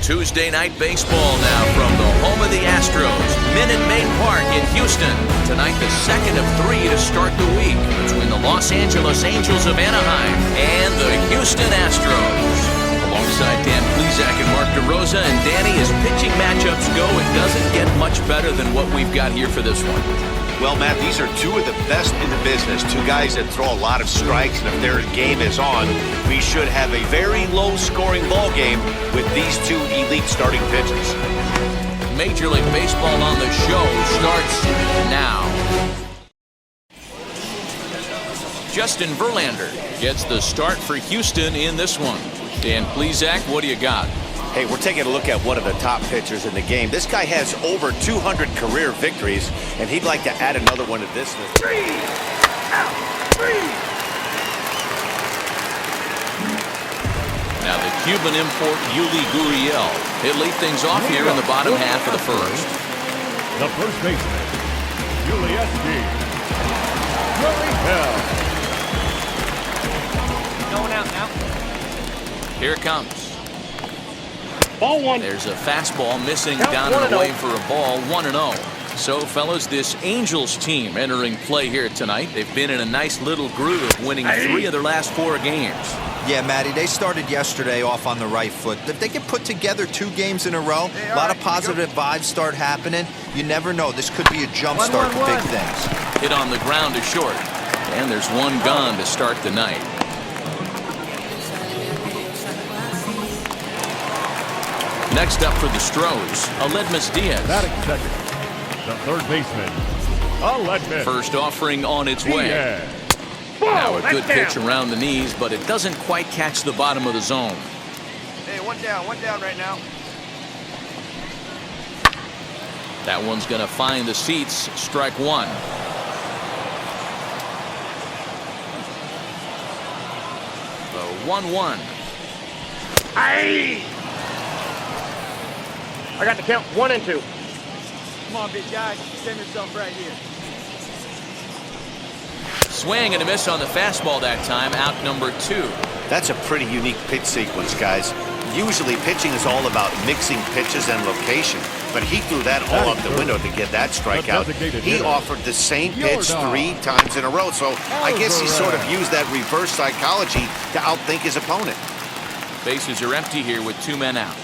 Tuesday night baseball now from the home of the Astros, Minute Maid Park in Houston. Tonight, the second of 3 to start the week between the Los Angeles Angels of Anaheim and the Houston Astros. Alongside Dan Plesac and Mark DeRosa, and Danny, as pitching matchups go, it doesn't get much better than what we've got here for this one. Well, Matt, these are two of the best in the business. Two guys that throw a lot of strikes, and if their game is on, we should have a very low-scoring ball game with these two elite starting pitchers. Major League Baseball on the show starts now. Justin Verlander gets the start for Houston in this one. Dan Plesac, what do you got? Hey, we're taking a look at one of the top pitchers in the game. This guy has over 200 career victories, and he'd like to add another one to this list. 3 out, 3. Now the Cuban import Yuli Gurriel. He'll lead things off here in the bottom half of the first. The first baseman, Gurriel. Going out now. Here it comes. Ball 1. There's a fastball missing Count down and 1-0. away for a ball, 1-0. So, fellas, this Angels team entering play here tonight. They've been in a nice little groove, winning 3 of their last 4 games. Yeah, Matty, they started yesterday off on the right foot. If they can put together 2 games in a row, a lot of positive vibes start happening. You never know. This could be a jump start to big things. Hit on the ground to short. And there's one gone to start the night. Next up for the Stros, Aledmus Diaz. Batting second, the third baseman, Aledmus. First offering on its way. Now a good pitch around the knees, but it doesn't quite catch the bottom of the zone. Hey, one down right now. That one's going to find the seats. Strike 1. The 1-1. Aye. I got the count 1 and 2. Come on, big guy. Send yourself right here. Swing and a miss on the fastball that time. Out number 2. That's a pretty unique pitch sequence, guys. Usually, pitching is all about mixing pitches and location, but he threw that all out the window to get that strikeout. He offered the same pitch 3 times in a row, so I guess he sort of used that reverse psychology to outthink his opponent. Bases are empty here with 2 men out.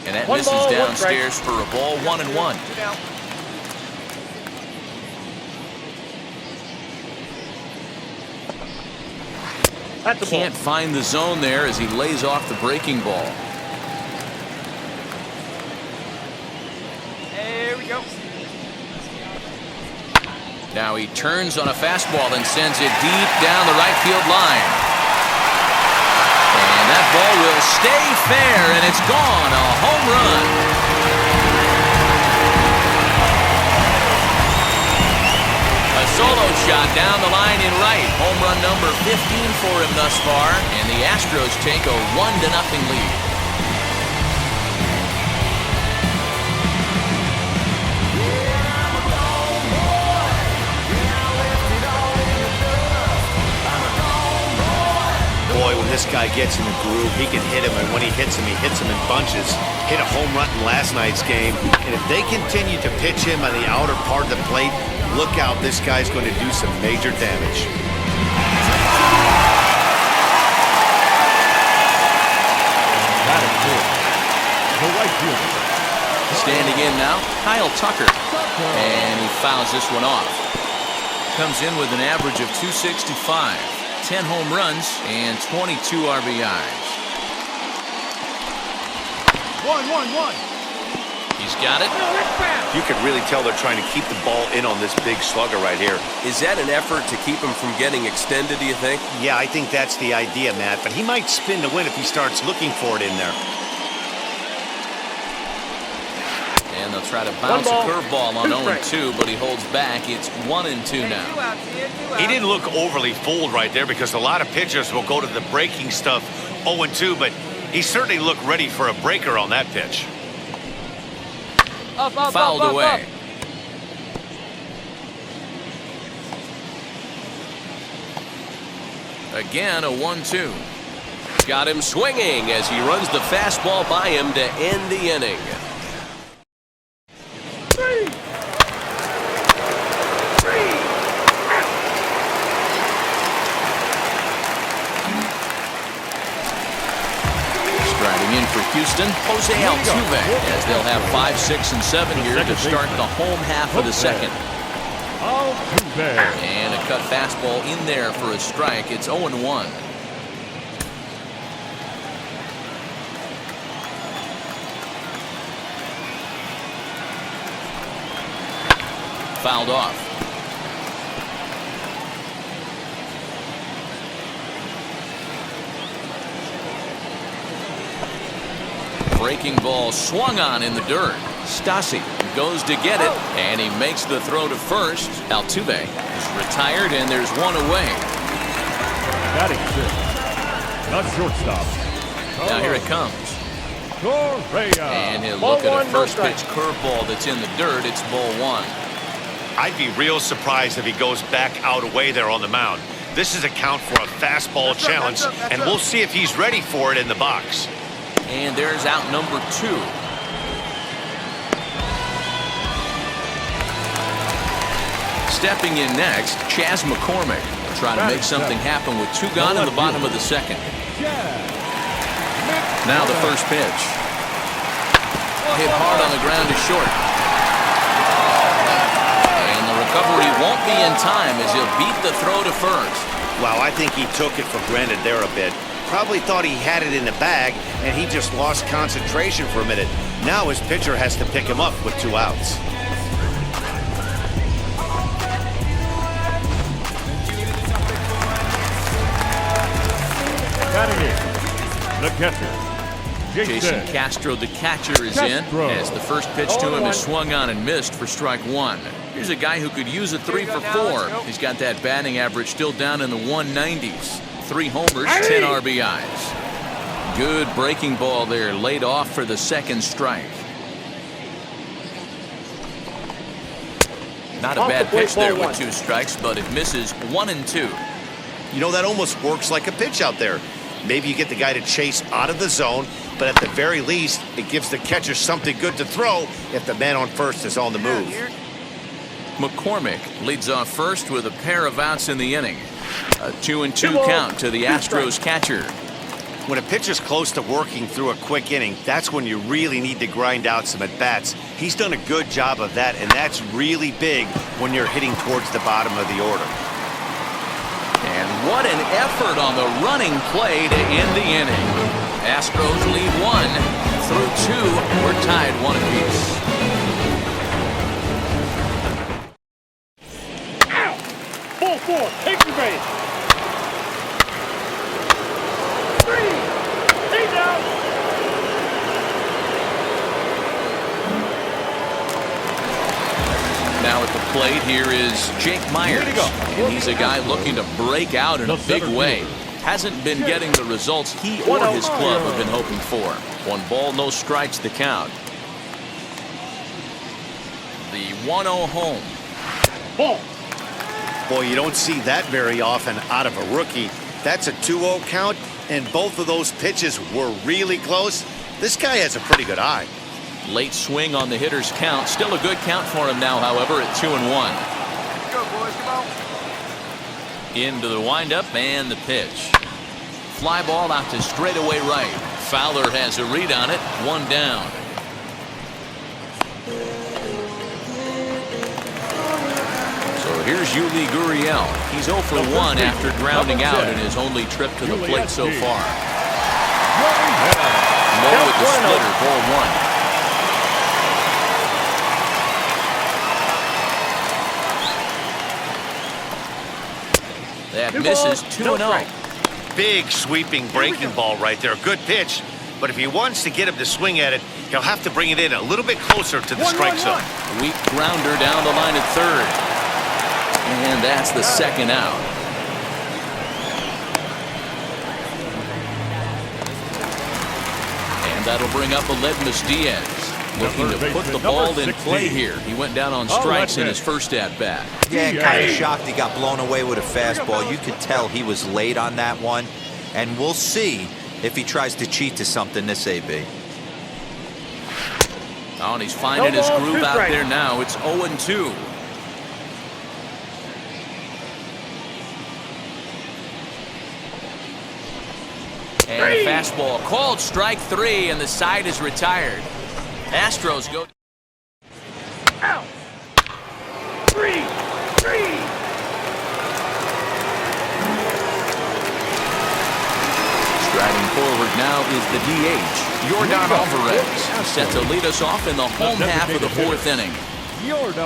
And that misses downstairs for a ball, 1-1. Can't find the zone there as he lays off the breaking ball. There we go. Now he turns on a fastball and sends it deep down the right field line. And that ball will stay fair, and it's gone. A home run. A solo shot down the line in right. Home run number 15 for him thus far, and the Astros take a 1-0 lead. Boy, when this guy gets in the groove, he can hit him, and when he hits him in bunches. Hit a home run in last night's game, and if they continue to pitch him on the outer part of the plate, look out, this guy's going to do some major damage. The right fielder. Standing in now, Kyle Tucker. And he fouls this one off. Comes in with an average of .265. 10 home runs and 22 RBIs. 1-1-1. He's got it. You can really tell they're trying to keep the ball in on this big slugger right here. Is that an effort to keep him from getting extended, do you think? Yeah, I think that's the idea, Matt, but he might spin to win if he starts looking for it in there. And they'll try to bounce a curveball on 0-2, but he holds back. It's 1-2 now. He didn't look overly fooled right there because a lot of pitchers will go to the breaking stuff 0-2, but he certainly looked ready for a breaker on that pitch. Fouled away. Again, a 1-2. Got him swinging as he runs the fastball by him to end the inning. Striding in for Houston, Jose Altuve, as they'll have 5, 6, and 7 here to start the home half of the second. And a cut fastball in there for a strike. It's 0-1. Fouled off. Breaking ball swung on in the dirt. Stassi goes to get it, and he makes the throw to first. Altuve is retired, and there's one away. Batting sixth, not shortstop. Now here it comes. And he'll look at a first pitch curveball that's in the dirt. It's ball 1. I'd be real surprised if he goes back out away there on the mound. This is a count for a fastball challenge, and we'll see if he's ready for it in the box. And there's out number 2. Stepping in next, Chas McCormick will try to make something happen with 2 gone in the bottom of the second. Now the first pitch. Hit hard on the ground to short. And the recovery won't be in time as he'll beat the throw to first. Wow, I think he took it for granted there a bit. Probably thought he had it in the bag, and he just lost concentration for a minute. Now his pitcher has to pick him up with 2 outs. The catcher, Jason Castro, the catcher, is in as the first pitch to him is swung on and missed for strike 1. Here's a guy who could use a 3 for 4. He's got that batting average still down in the 190s. 3 homers, 10 RBIs. Good breaking ball there, laid off for the second strike. Not a bad pitch there with 2 strikes, but it misses 1 and 2. You know, that almost works like a pitch out there. Maybe you get the guy to chase out of the zone, but at the very least, it gives the catcher something good to throw if the man on first is on the move. McCormick leads off first with a pair of outs in the inning. A 2-2 count to the Astros catcher. When a pitcher's close to working through a quick inning, that's when you really need to grind out some at-bats. He's done a good job of that, and that's really big when you're hitting towards the bottom of the order. And what an effort on the running play to end the inning. Astros lead 1 through 2. We're tied 1 apiece. Ball 4, take the base. 3, he's out. Now at the plate here is Jake Myers. And he's a guy looking to break out in a big way. Hasn't been getting the results he or his club have been hoping for. 1 ball, no strikes the count. The 1-0 home. Ball. Boy, you don't see that very often out of a rookie. That's a 2-0 count, and both of those pitches were really close. This guy has a pretty good eye. Late swing on the hitter's count. Still a good count for him now, however, at 2-1. Go, boys, come on. Into the windup and the pitch. Fly ball out to straightaway right. Fowler has a read on it. 1 down. So here's Yuli Gurriel. He's 0 for 1 after grounding out in his only trip to the plate so far. No with the splitter, ball 1. That misses 2-0. Big sweeping breaking ball right there. Good pitch. But if he wants to get him to swing at it, he'll have to bring it in a little bit closer to the strike zone. Weak grounder down the line at third. And that's the second out. And that'll bring up Aledmus Diaz. Looking to put the ball in play here. He went down on strikes in his first at-bat. Yeah, kind of shocked he got blown away with a fastball. You could tell he was late on that one. And we'll see if he tries to cheat to something this AB. Oh, and he's finding his groove out there now. It's 0-2. And a fastball called strike 3, and the side is retired. Astros go. Out. 3. Striding forward now is the DH, Yordan Alvarez, set to lead us off in the home half of the 4th inning.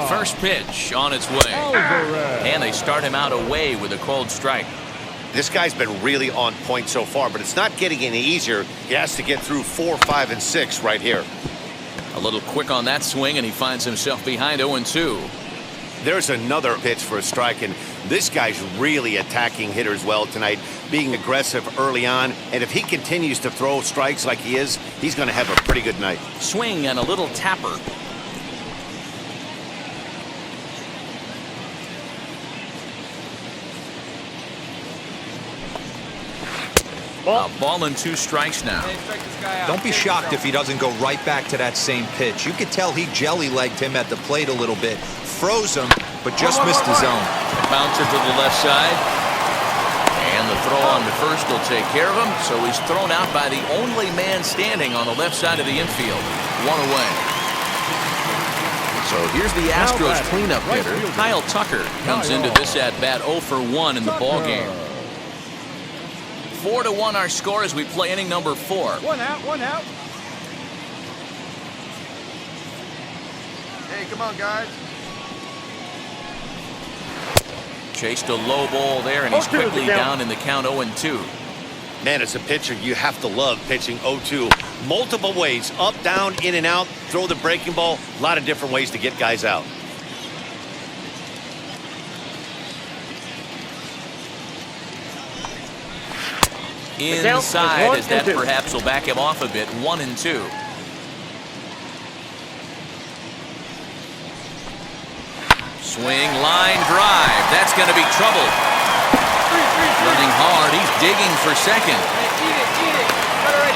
First pitch on its way. And they start him out away with a called strike. This guy's been really on point so far, but it's not getting any easier. He has to get through 4, 5, and 6 right here. A little quick on that swing, and he finds himself behind 0-2. There's another pitch for a strike, and this guy's really attacking hitters well tonight, being aggressive early on. And if he continues to throw strikes like he is, he's going to have a pretty good night. Swing and a little tapper. Ball and 2 strikes now. Don't be shocked if he doesn't go right back to that same pitch. You could tell he jelly-legged him at the plate a little bit, froze him, but just missed his zone. Bouncer to the left side. And the throw on to first will take care of him. So he's thrown out by the only man standing on the left side of the infield. 1 away. So here's the Astros cleanup hitter. Kyle Tucker comes into this at-bat 0 for 1 in the ballgame. 4-1 our score as we play inning number 4. 1 out. Hey, come on, guys. Chased a low ball there, and he's quickly down in the count 0-2. Man, as a pitcher, you have to love pitching 0-2. Multiple ways, up, down, in and out, throw the breaking ball. A lot of different ways to get guys out. Inside, as that perhaps will back him off a bit. 1-2. Swing, line drive. That's going to be trouble. Running hard. He's digging for second.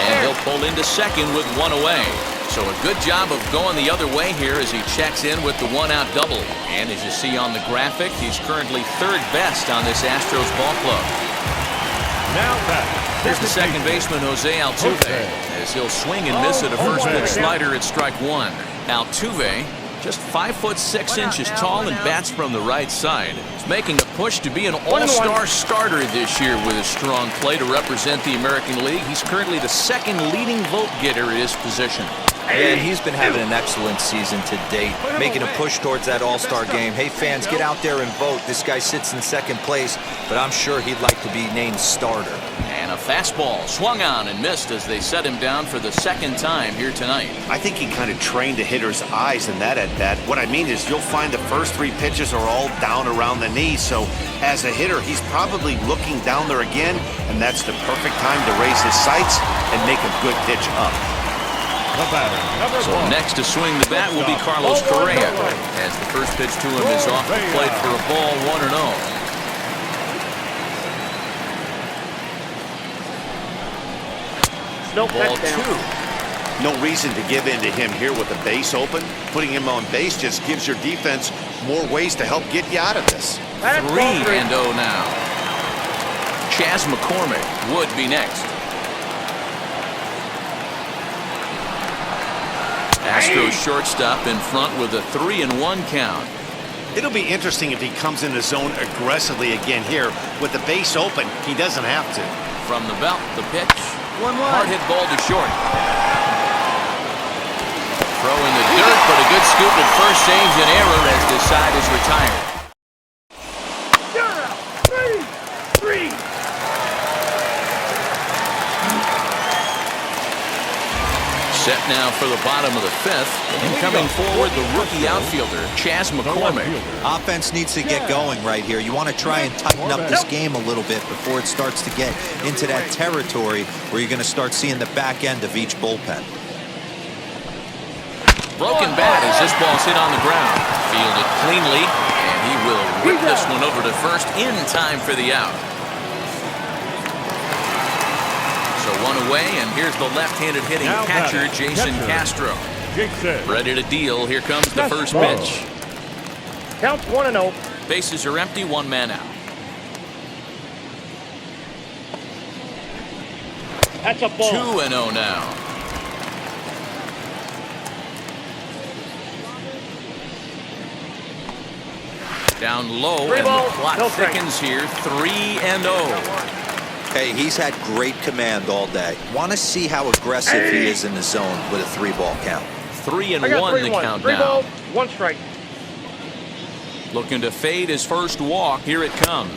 And he'll pull into second with 1 away. So a good job of going the other way here as he checks in with the 1-out double. And as you see on the graphic, he's currently 3rd best on this Astros ball club. Now back. Here's the second baseman, Jose Altuve, as he'll swing and miss at a first pitch slider at strike 1. Altuve, just 5'6" tall and bats from the right side. He's making a push to be an all-star starter this year with a strong play to represent the American League. He's currently the 2nd leading vote getter at his position. And he's been having an excellent season to date, making a push towards that all-star game. Hey, fans, get out there and vote. This guy sits in 2nd place, but I'm sure he'd like to be named starter. And a fastball swung on and missed as they set him down for the 2nd time here tonight. I think he kind of trained the hitter's eyes in that at-bat. What I mean is you'll find the first 3 pitches are all down around the knee. So as a hitter, he's probably looking down there again, and that's the perfect time to raise his sights and make a good pitch up. So next to swing the bat will be Carlos Correa, as the first pitch to him is off the plate for a ball, 1-0. Nope, Ball that's down. 2. No reason to give in to him here with the base open. Putting him on base just gives your defense more ways to help get you out of this. 3-0 now. Chas McCormick would be next. Astros shortstop in front with a 3-1 count. It'll be interesting if he comes in the zone aggressively again here. With the base open, he doesn't have to. From the belt, the pitch. 1-1. Hard hit ball to short. Throw in the dirt, but a good scoop at first saves an error as this side is retired. 3. Set now for the bottom of the 5th. And coming forward, the rookie outfielder, Chas McCormick. Offense needs to get going right here. You want to try and tighten up this game a little bit before it starts to get into that territory where you're going to start seeing the back end of each bullpen. Broken bat as this ball's hit on the ground. Fielded cleanly, and he will whip this one over to first in time for the out. So one away, and here's the left-handed hitting catcher, Jason Castro. Ready to deal. Here comes the first pitch. Count's 1-0. Bases are empty, one man out. That's a ball. 2-0 now. Down low, and the clock thickens here. 3-0. Hey, he's had great command all day. Want to see how aggressive he is in the zone with a 3-ball count. 3-1 the count Three now. balls, 1 strike. Looking to fade his first walk. Here it comes.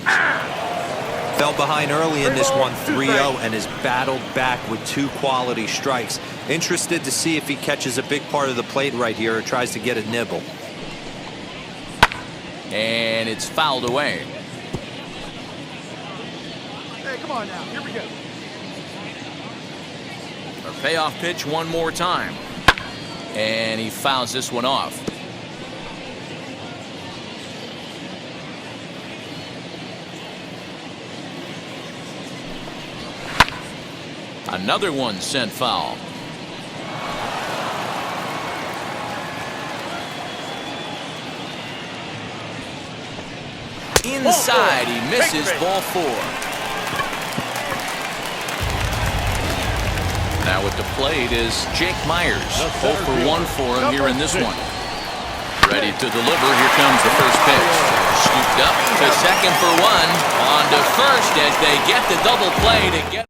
Fell behind early in this one, 3-0, and has battled back with 2 quality strikes. Interested to see if he catches a big part of the plate right here or tries to get a nibble. And it's fouled away. Hey, come on now. Here we go. A payoff pitch one more time. And he fouls this one off. Another one sent foul. Inside, he misses ball 4. Now at the plate is Jake Myers. 0 for 1 for him here in this one. Ready to deliver. Here comes the first pitch. Scooped up to second for 1. On to first as they get the double play to get.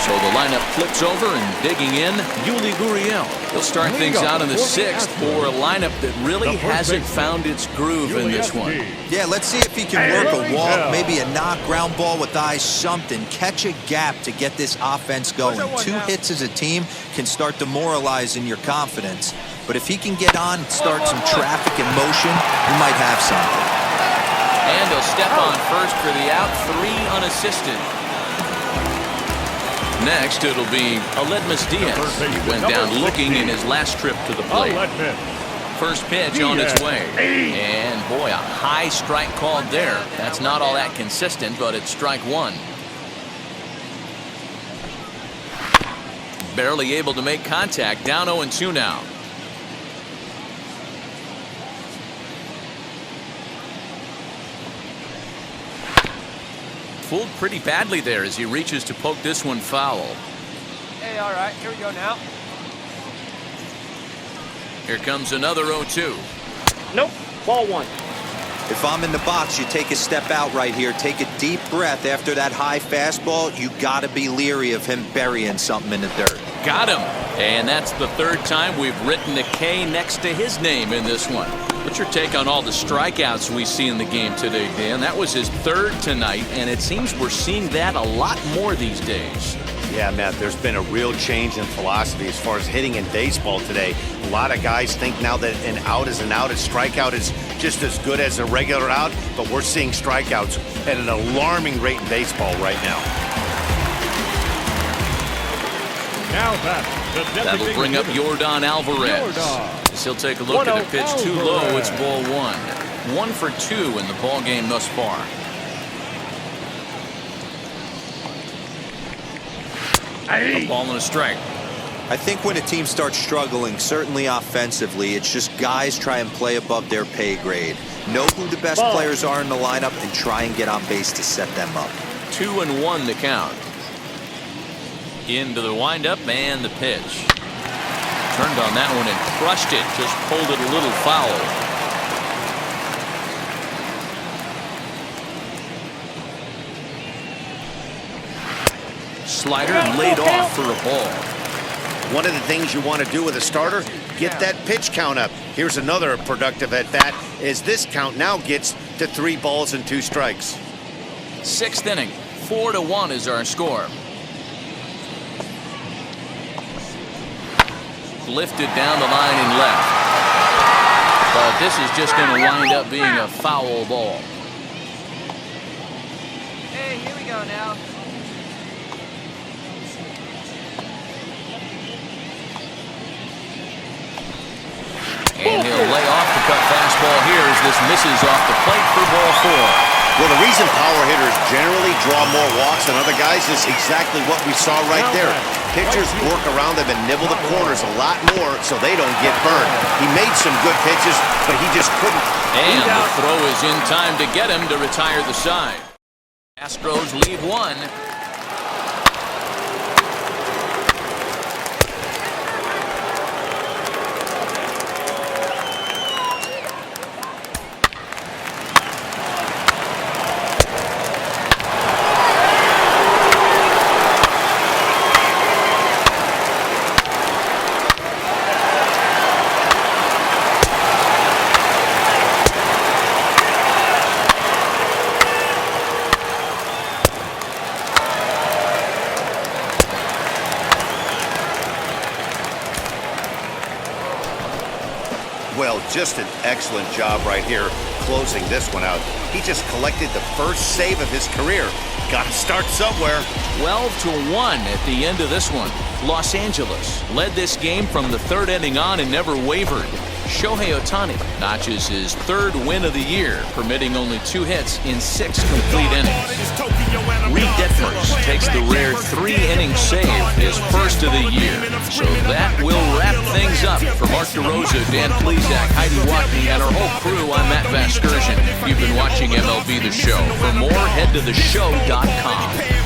So the lineup flips over, and digging in, Yuli Gurriel. He'll start things out in the 6th for a lineup that really hasn't found its groove in this one. Yeah, let's see if he can work a walk, maybe a knock, ground ball with eyes, something. Catch a gap to get this offense going. 2 hits as a team can start demoralizing your confidence. But if he can get on and start some traffic in motion, he might have something. And he'll step on first for the out, 3 unassisted. Next, it'll be Aledmus Diaz. He went down looking in his last trip to the plate. First pitch on its way. And boy, a high strike called there. That's not all that consistent, but it's strike 1. Barely able to make contact. Down 0-2 now. Fooled pretty badly there as he reaches to poke this one foul. Hey, all right. Here we go now. Here comes another 0-2. Nope. Ball 1. If I'm in the box, you take a step out right here. Take a deep breath after that high fastball. You got to be leery of him burying something in the dirt. Got him. And that's the 3rd time we've written a K next to his name in this one. What's your take on all the strikeouts we see in the game today, Dan? That was his 3rd tonight, and it seems we're seeing that a lot more these days. Yeah, Matt, there's been a real change in philosophy as far as hitting in baseball today. A lot of guys think now that an out is an out, a strikeout is just as good as a regular out, but we're seeing strikeouts at an alarming rate in baseball right now. That'll bring up Yordan Alvarez. As he'll take a look at a pitch too low. It's ball 1. 1 for 2 in the ball game thus far. A ball and a strike. I think when a team starts struggling, certainly offensively, it's just guys try and play above their pay grade. Know who the best players are in the lineup and try and get on base to set them up. 2-1 the count. Into the windup and the pitch. Turned on that one and crushed it. Just pulled it a little foul. Slider laid off for a ball. One of the things you want to do with a starter, get that pitch count up. Here's another productive at-bat as this count now gets to 3 balls and 2 strikes. 6th inning. 4-1 is our score. Lifted down the line and left. But this is just going to wind up being a foul ball. Hey, here we go now. And he'll lay off the cut fastball here as this misses off the plate for ball 4. Well, the reason power hitters generally draw more walks than other guys is exactly what we saw right there. Pitchers work around them and nibble the corners a lot more so they don't get burned. He made some good pitches, but he just couldn't. And the throw is in time to get him to retire the side. Astros lead 1. Well, just an excellent job right here closing this one out. He just collected the first save of his career. Got to start somewhere. 12-1 at the end of this one. Los Angeles led this game from the 3rd inning on and never wavered. Shohei Ohtani notches his 3rd win of the year, permitting only 2 hits in 6 complete innings. Reed Detmers takes the rare 3-inning save, his first of the year. So that will wrap things up. For Mark DeRosa, Dan Plesac, Heidi Watney, and our whole crew, I'm Matt Vasgersian. You've been watching MLB The Show. For more, head to theshow.com.